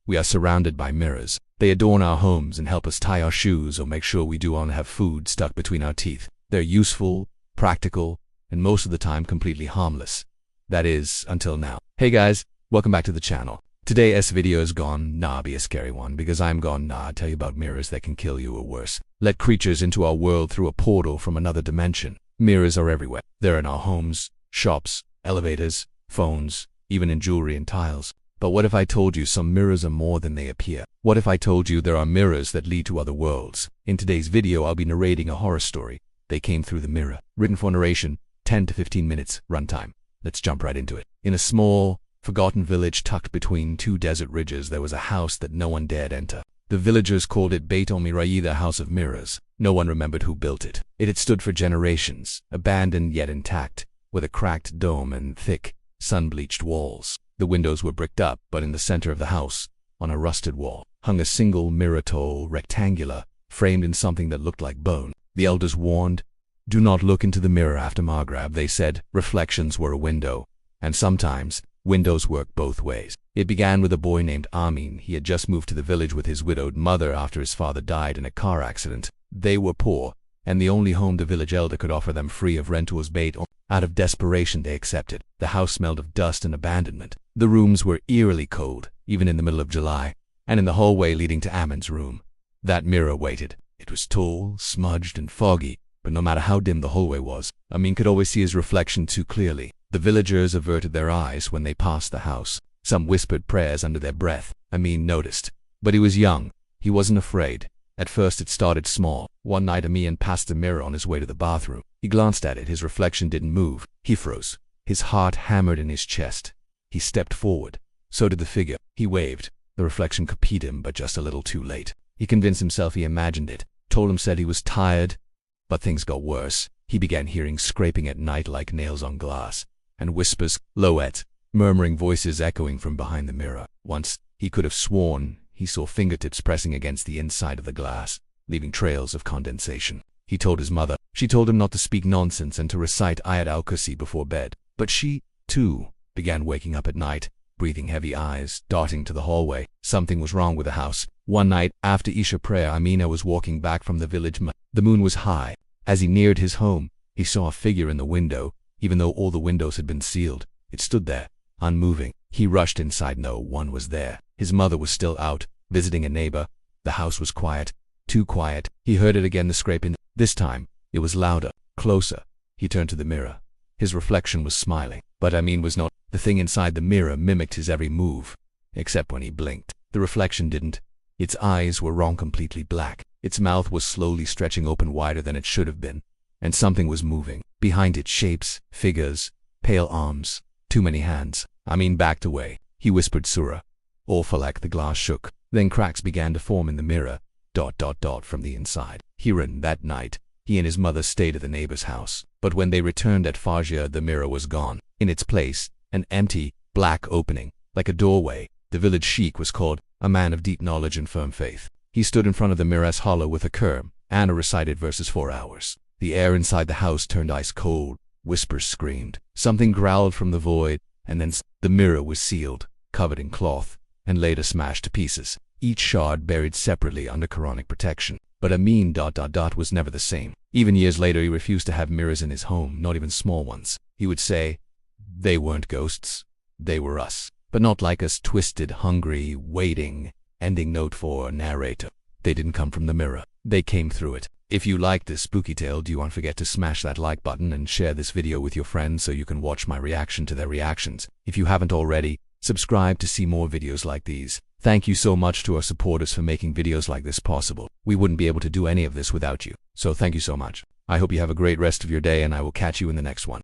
We are surrounded by mirrors. They adorn our homes and help us tie our shoes or make sure we don't have food stuck between our teeth. They're useful, practical, and most of the time completely harmless. That is, until now. Hey guys, welcome back to the channel. Today's video is gonna be a scary one because I'm gonna tell you about mirrors that can kill you or worse. Let creatures into our world through a portal from another dimension. Mirrors are everywhere. They're in our homes, shops, elevators, phones, even in jewelry and tiles. But what if I told you some mirrors are more than they appear? What if I told you there are mirrors that lead to other worlds? In today's video, I'll be narrating a horror story. They Came Through the Mirror. Written for narration, 10 to 15 minutes runtime. Let's jump right into it. In a small, forgotten village tucked between two desert ridges, there was a house that no one dared enter. The villagers called it Beit Omirai, the House of Mirrors. No one remembered who built it. It had stood for generations, abandoned yet intact, with a cracked dome and thick, sun-bleached walls. The windows were bricked up, but in the center of the house, on a rusted wall, hung a single mirror, tall, rectangular, framed in something that looked like bone. The elders warned, "Do not look into the mirror after Maghrib," they said. Reflections were a window, and sometimes windows work both ways. It began with a boy named Amin. He had just moved to the village with his widowed mother after his father died in a car accident. They were poor, and the only home the village elder could offer them free of rent was Beit. Out of desperation, they accepted. The house smelled of dust and abandonment. The rooms were eerily cold, even in the middle of July, and in the hallway leading to Amin's room, that mirror waited. It was tall, smudged, and foggy, but no matter how dim the hallway was, Amin could always see his reflection too clearly. The villagers averted their eyes when they passed the house. Some whispered prayers under their breath. Amin noticed, but he was young. He wasn't afraid. At first it started small. One night Amin passed the mirror on his way to the bathroom. He glanced at it. His reflection didn't move. He froze. His heart hammered in his chest. He stepped forward. So did the figure. He waved. The reflection copied him, but just a little too late. He convinced himself he imagined it. Told himself he was tired. But things got worse. He began hearing scraping at night like nails on glass, and whispers, low-et, murmuring voices echoing from behind the mirror. Once, he could have sworn he saw fingertips pressing against the inside of the glass, leaving trails of condensation. He told his mother. She told him not to speak nonsense and to recite Ayat al-Kursi before bed. But she, too, began waking up at night, breathing heavy, eyes darting to the hallway. Something was wrong with the house. One night, after Isha prayer, Amina was walking back from the village. The moon was high. As he neared his home, he saw a figure in the window, even though all the windows had been sealed. It stood there, unmoving. He rushed inside. No one was there. His mother was still out, visiting a neighbor. The house was quiet, too quiet. He heard it again, the scraping. This time, it was louder, closer. He turned to the mirror. His reflection was smiling, but Amin was not. The thing inside the mirror mimicked his every move, except when he blinked. The reflection didn't. Its eyes were wrong, completely black. Its mouth was slowly stretching open wider than it should have been, and something was moving. Behind it, shapes, figures, pale arms, too many hands. Amin backed away. He whispered Surah. All Falak. The glass shook. Then cracks began to form in the mirror, ... from the inside. That night, he and his mother stayed at the neighbor's house. But when they returned at Fajr, the mirror was gone. In its place, an empty, black opening, like a doorway. The village sheikh was called, a man of deep knowledge and firm faith. He stood in front of the mirror's hollow with a curb. Anna recited verses for hours. The air inside the house turned ice cold. Whispers screamed. Something growled from the void, and then the mirror was sealed, covered in cloth, and later smashed to pieces. Each shard buried separately under Quranic protection. But Amin ... was never the same. Even years later, he refused to have mirrors in his home, not even small ones. He would say, "They weren't ghosts. They were us. But not like us, twisted, hungry, waiting." Ending note for narrator. They didn't come from the mirror. They came through it. If you liked this spooky tale, don't forget to smash that like button and share this video with your friends so you can watch my reaction to their reactions. If you haven't already, subscribe to see more videos like these. Thank you so much to our supporters for making videos like this possible. We wouldn't be able to do any of this without you. So thank you so much. I hope you have a great rest of your day, and I will catch you in the next one.